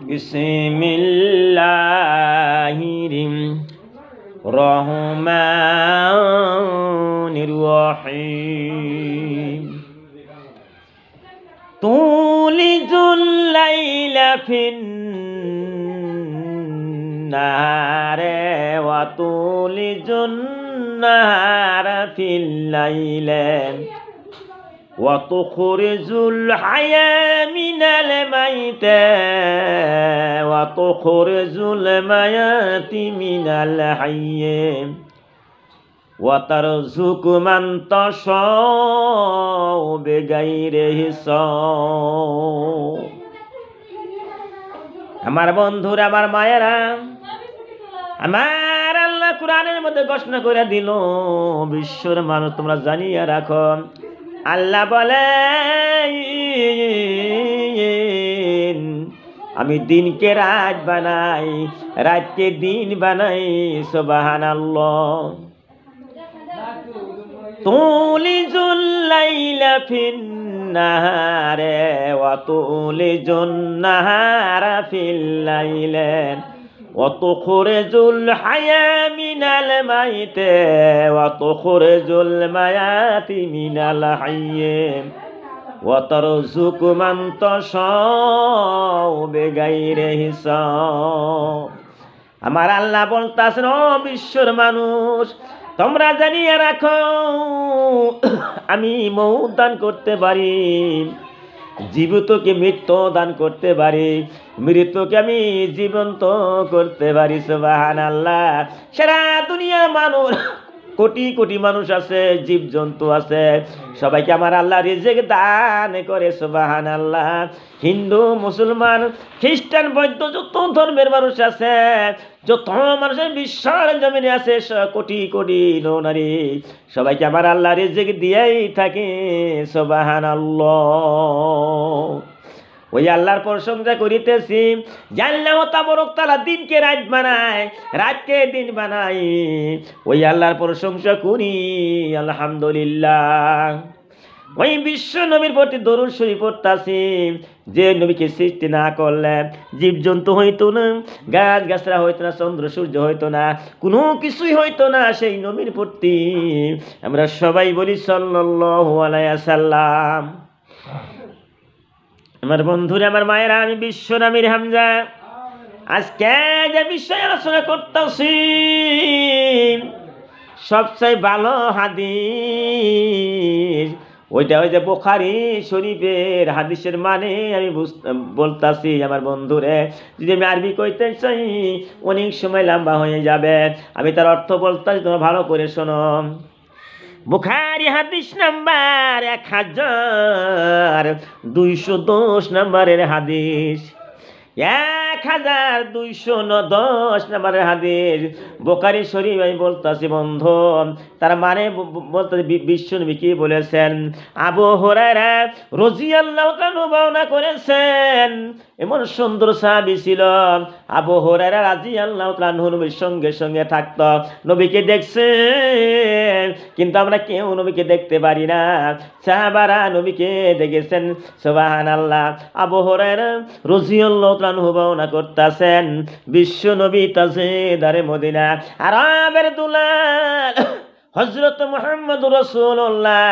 বিসমিল্লাহির রহমানির রহিম তুলিজুল লাইলা ফিন নাহারে ওয়া তুলিজুন নাহারা ফিল লাইলি ওয়া তুখরিজুল হায়া মিনাল মাইতি ওয়া তুখরিজুল মায়াতি মিনাল হাইয়্যি ওয়া তারযুকু মান তাশাউ বিগাইরি হিসাব। আমার বন্ধুরা, আমার মায়েরা, আমার আল্লাহ কোরআনের মধ্যে ঘোষণা করে দিল, বিশ্বর মানুষ তোমরা জানিয়ে রাখো, আল্লাহ বলেন আমি দিনকে রাত বানাই, রাতকে দিন বানাই। সুবহানাল্লাহ। তুলিজুল লাইলা ফিন নাহারে ওয়া তুলিজুন নাহারা ফিল লাইলি ওয়া তুখরিজুল হায়া মিনাল মাইতি ওয়া তুখরিজুল মায়াতি মিনাল হাইয়্যি ওয়া তারযুকু মান তাশাউ বিগাইরি হিসাব। আমার আল্লাহ বলতাছেন, ও বিশ্বর মানুষ, তোমরা জানিয়ে রাখো, আমি মৌত দান করতে পারি, জীবিতকে মৃত্যু দান করতে পারি, মৃত্যুকে আমি জীবন্ত করতে পারি। সুবহানাল্লাহ। সারা দুনিয়ার মানুষ, কোটি কোটি মানুষ আছে, জীব জন্তু আছে, সবাইকে আমার আল্লাহ রিজিক দান করে। সুবহানাল্লাহ। হিন্দু, মুসলমান, খ্রিস্টান, বৌদ্ধ, যত ধর্মের মানুষ আছে, যত মানুষের বিশ্বের জমিনে আছে, কোটি কোটি নরনারী, সবাইকে আমার আল্লাহ রিজিক দিয়েই থাকে। সুবহানাল্লাহ। ওই আল্লাহর প্রশংসা করিতেছি, যে আল্লাহ তাবারক তাআলা দিনকে রাত বানায়, রাতকে দিন বানায়। ওই আল্লাহর প্রশংসা করি, আলহামদুলিল্লাহ। ওই বিশ্ব নবীর প্রতি দরুদ শরীফ পড়তাছি, যে নবীকে সৃষ্টি না করলে জীবজন্তু হইতো না, গাছ গাছরা হইতো না, চন্দ্র সূর্য হইতো না, কোনো কিছুই হইতো না। সেই নবীর প্রতি আমরা সবাই বলি সাল্লাল্লাহু আলাইহি ওয়াসাল্লাম। আমার বন্ধুরা, আমার মায়েরা, আমি বিশ্ব নবীর হামজা। আজকে যে বিষয়ে আলোচনা করতেছি, সবচেয়ে ভালো হাদিস ওইটা ওই যে বুখারী শরীফের হাদিসের মানে আমি বলতাছি। আমার বন্ধুরে, যদি আমি আরবি কইতে চাই অনেক সময় লম্বা হয়ে যাবে, আমি তার অর্থ বলতাছি, তোমরা ভালো করে শোনো। বুখারী হাদিস নাম্বার 1210 নম্বরের হাদিস, 1210 নম্বরের হাদিস বুখারী শরীফ। আমি বলতাছি বন্ধু, তার মানে বলতে বিশ্বনবী কি বলেছেন, আবু হুরায়রা রাদিয়াল্লাহু তাআলা বর্ণনা করেছেন। এমন সুন্দর সাহাবী ছিল আবু হুরায়রা রাদিয়াল্লাহু তাআলা, নবীর সঙ্গে সঙ্গে থাকতো, নবীকে দেখছে, কিন্তু আমরা কেউ নবীকে দেখতে পারি না। সাহাবারা নবীকে দেখেছেন। সুবহানাল্লাহ। আবু হুরায়রা রাদিয়াল্লাহু তাআলা বর্ণনা করতেছেন, বিশ্ব নবী তাজদারে মদিনা, আরবের দুলাল হযরত মুহাম্মদ রাসূলুল্লাহ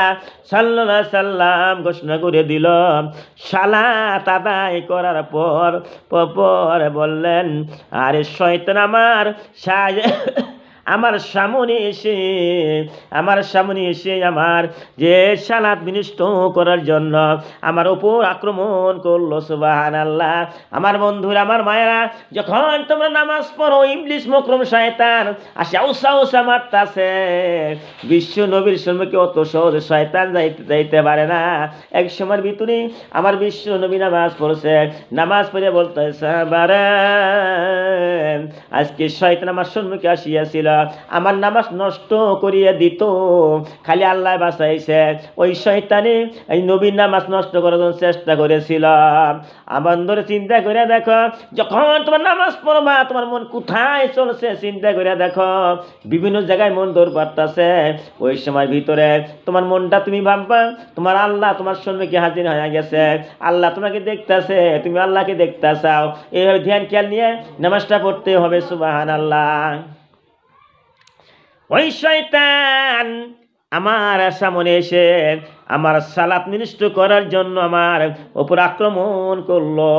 সাল্লাল্লাহু আলাইহি সাল্লাম ঘোষণা করে দিল, সালাত আদায় করার পর বললেন, আরে শয়তান আমার সামনে এসে আমার যে সালাত বিনষ্ট করার জন্য আমার উপর আক্রমণ করলো। সুবহানাল্লাহ। আমার বন্ধুরা, আমার মায়েরা, যখন তোমরা নামাজ পড়ো, ইবলিস মকরম শয়তান আসে উসা মারতাছে। বিশ্ব নবীর সম্মুখে অত সহজে শয়তান যাইতে পারে না। এক সময়ের ভিতরে আমার বিশ্ব নবী নামাজ পড়ছে, নামাজ পড়ে বলতেছে, সাহাবারা, আজকে শয়তান আমার সম্মুখে আসিয়াছিল, আমার নামাজ নষ্ট করিয়ে দিত, খালি আল্লাহ বাঁচাইছে। ওই শয়তানে এই নবীর নামাজ নষ্ট করার জন্য চেষ্টা করেছিল। আমার ধরে চিন্তা করে দেখো, যখন তোমার নামাজ পড়বা তোমার মন কোথায় চলছে চিন্তা করে দেখো, বিভিন্ন জায়গায় মন দৌড় পারতেছে। ওই সময় ভিতরে তোমার মনটা তুমি ভাববা তোমার আল্লাহ তোমার সম্মুখে হাজির হয়ে গেছে, আল্লাহ তোমাকে দেখতেছে, তুমি আল্লাহকে দেখতে চাও। এইভাবে ধ্যান খেয়াল নিয়ে নামাজটা পড়তে হবে। সুবহানাল্লাহ। ওই শয়তান আমার সামনে এসে আমার সালাত নষ্ট করার জন্য আমার উপর আক্রমণ করলো।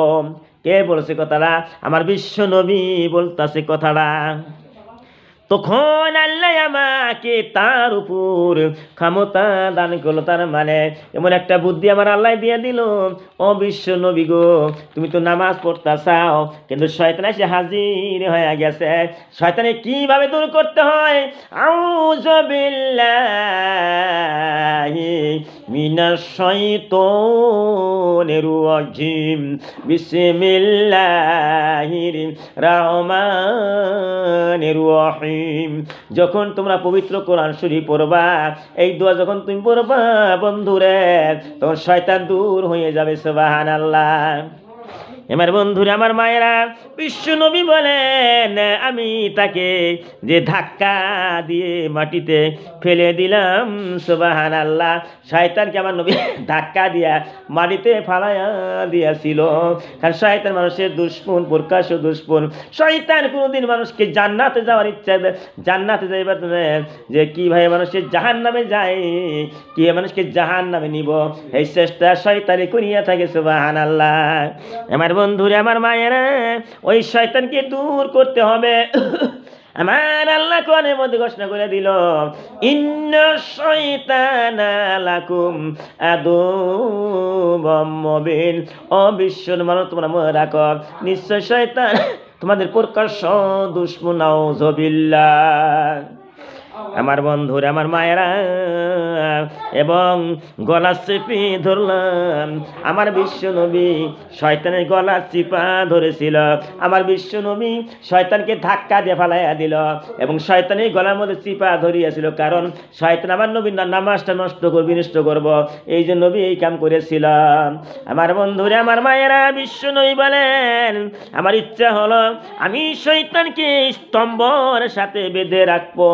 কে বলছে কথাটা? আমার বিশ্ব নবী বলতেছে কথাটা। তখন আল্লাহ আমাকে তার উপর ক্ষমতা দান করলো। তার মানে এমন একটা বুদ্ধি আমার আল্লাহ দিয়ে দিল, ও বিশ্ব নবী গো, তুমি তো নামাজ পড়তে চাও কিন্তু শয়তান এসে হাজির হয়ে গেছে। শয়তানে কিভাবে দূর করতে হয়? আউযু বিল্লাহি মিনাশ শাইতানির রাজিম, বিসমিল্লাহির রহমানির রহিম। যখন তোমরা পবিত্র কোরআন শরীফ পড়বা, এই দোয়া যখন তুমি পড়বা বন্ধুরে, তখন শয়তান দূর হয়ে যাবে। সুবহানাল্লাহ। আমার বন্ধুরা, আমার মায়েরা, বিশ্ব নবী বলেন আমি তাকে যে ধাক্কা দিয়ে মাটিতে ফেলে দিলাম, সুবহানাল্লাহ, শয়তানকে আমার নবী ধাক্কা দিয়া মাটিতে ফালাইয়া দিয়েছিল। কারণ শয়তান মানুষের দুশ্মন, প্রকাশ্য দুশ্মন। শয়তান কোনোদিন মানুষকে জান্নাতে যাওয়ার ইচ্ছা, জান্নাতে যাইবার যে কিভাবে মানুষের জাহান্নামে যায়, কি মানুষকে জাহান্নামে নিব, এই চেষ্টা শয়তানি করিয়া থাকে। সুবহানাল্লাহ। আমার বন্ধুরা, আমার মায়েরা, ওই শয়তানকে দূর করতে হবে। আমার আল্লাহ কোরআনের মধ্যে ঘোষণা করে দিল, ইন্না শাইতানা লাকুম আদুউম মুবিন। ও বিশ্বর মানুষ, তোমরা মনে রাখো, নিশ্চয় শয়তান তোমাদের প্রকাশ্য দুশমন। নাউযুবিল্লাহ। আমার বন্ধুরা, আমার মায়েরা, এবং গলা চেপে ধরলাম। আমার বিশ্ব নবী শয়তানের গলা চিপা ধরেছিল। আমার বিশ্ব নবী শয়তানকে ধাক্কা দিয়ে ফালাইয়া দিল এবং শয়তানের গলার মধ্যে চিপা ধরিয়াছিল। কারণ শয়তান আমার নবীর নামাজটা নষ্ট করব, এই যে নবী এই কাম করেছিলাম। আমার বন্ধুরা, আমার মায়েরা, বিশ্ব নবী বলেন আমার ইচ্ছা হলো আমি শয়তানকে স্তম্ভের সাথে বেঁধে রাখবো,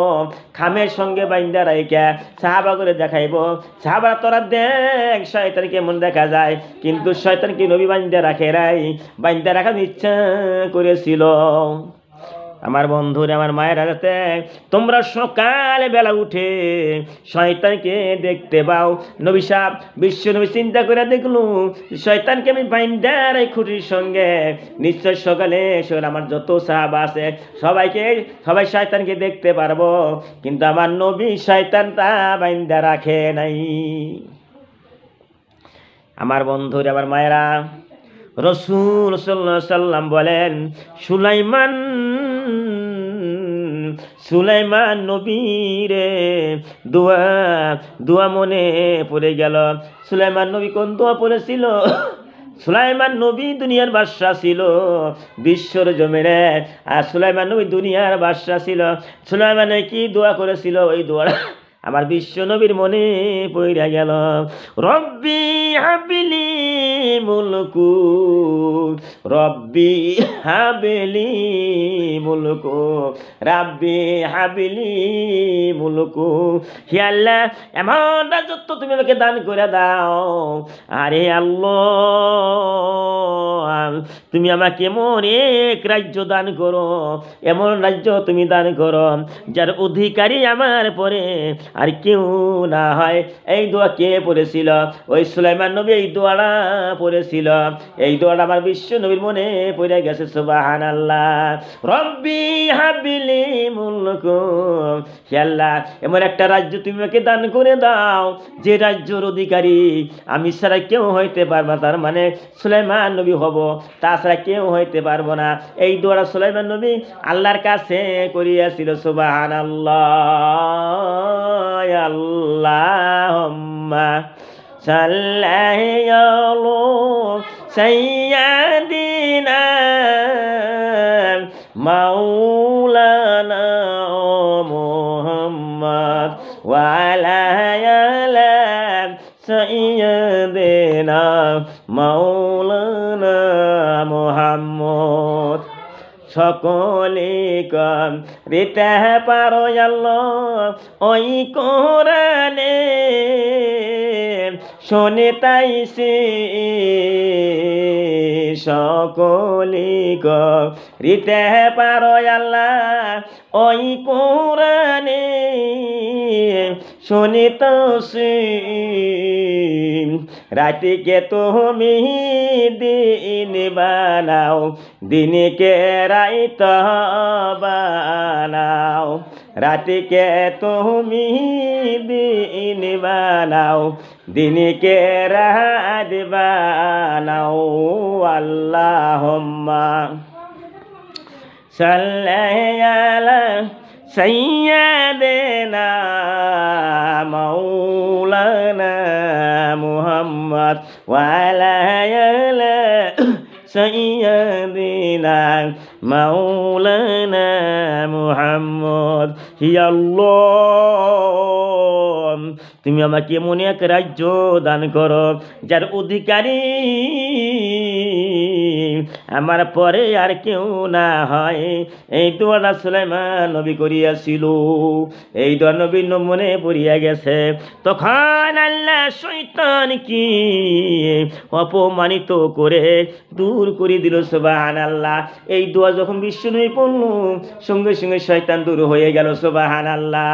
খামের সঙ্গে বাইন্দা রাইখা সাহাবা করে দেখাইব। সাহাবারা তোরা দেখ শয়তান কেমন দেখা যায়, কিন্তু শয়তানকে নবী বাইন্দা রাখে রাই, বাইন্দা রাখার ইচ্ছা করেছিল। আমার বন্ধুরা, আমার মায়েরা, যাতে তোমরা সকালে বেলা উঠে শয়তানকে দেখতে পাও। নবী সাহেব, বিশ্ব নবী চিন্তা করে দেখলু শয়তানকে আমি বাইন্দার এই খুঁটির সঙ্গে, নিশ্চয় সকালে আমার যত সাহাবা আছে সবাই শয়তানকে দেখতে পারবো, কিন্তু আমার নবী শয়তানটা বাইন্দা রাখে নাই। আমার বন্ধুরা, আমার মায়েরা, রাসূল সাল্লাল্লাহু আলাইহি সাল্লাম বলেন সুলাইমান নবীরে দোয়া মনে পড়ে গেল। সুলাইমান নবী কোন দোয়া পড়েছিল? সুলাইমান নবী দুনিয়ার বাদশা ছিল, বিশ্বর জমিনে। আর সুলাইমান নবী দুনিয়ার বাদশা ছিল। সুলাইমান কি দোয়া করেছিল? ওই দোয়া আমার বিশ্ব নবীর মনে পড়ে গেল। রব্বি হাবিলি মুলকু, রব্বি হাবিলি মুলকু, রাব্বি হাবিলি মুলকু। হে আল্লাহ, এমন রাজত্ব তুমি আমাকে দান করে দাও। আরে আল্লাহ, তুমি আমাকে এমন এক রাজ্য দান করো, এমন রাজ্য তুমি দান করো যার অধিকারী আমার পরে আর কেউ না হয়। এই দোয়া কে পড়েছিল? ওই সুলাইমান নবী এই দোয়াটা পড়েছিল। এই দোয়াটা আমার বিশ্ব নবীর মনে পড়ে গেছে। সুবহানাল্লাহ। রব্বি হাবিলি মুলকু, হে আল্লাহ, এমন একটা রাজ্য তুমি আমাকে দান করে দাও যে রাজ্যের অধিকারী আমি ছাড়া কেউ হইতে পারবে। তার মানে সুলাইমান নবী হব, তাছাড়া কেউ হইতে পারবো না। এই দোয়াটা সুলাইমান নবী আল্লাহর কাছে করিয়াছিল। সুবহানাল্লাহ। আল্লাহুম্মা সাল্লি আলা সাইয়্যিদিনা মাওলানা وعلى آل سيدنا مولانا محمد সকলে করিতে পারো আল্লাহ ওই কোরআনে শুনিতাইছি সকলে করিতে পারো আল্লাহ ওই কোরআনে শুনিতাছি রাতিকে তুমি দিন বানাও দিনকে রাত বানাও রাতিকে তুমি দিন বানাও দিনকে রাত বানাও আল্লাহুম্মা সাল্লি আলা সাইয়্যিদিনা মাওলানা মুহাম্মদ ওয়া আলা আলি সাইয়্যিদিনা মাওলানা মুহাম্মদ ইয়া আল্লাহ তুমি আমাকে এমন এক রাজ্য দান করো যার অধিকারী আমার পরে আর কেউ না হয়। এই দোয়াটা সুলাইমান নবী করিয়াছিল, এই দোয়া নবীর মনে পড়িয়া গেছে। তখন আল্লাহ শয়তানকে অপমানিত করে দূর করে দিল। সুবহানাল্লাহ। এই দোয়া যখন বিশ্বনবী পড়ল সঙ্গে সঙ্গে শয়তান দূর হয়ে গেল। সুবহানাল্লাহ।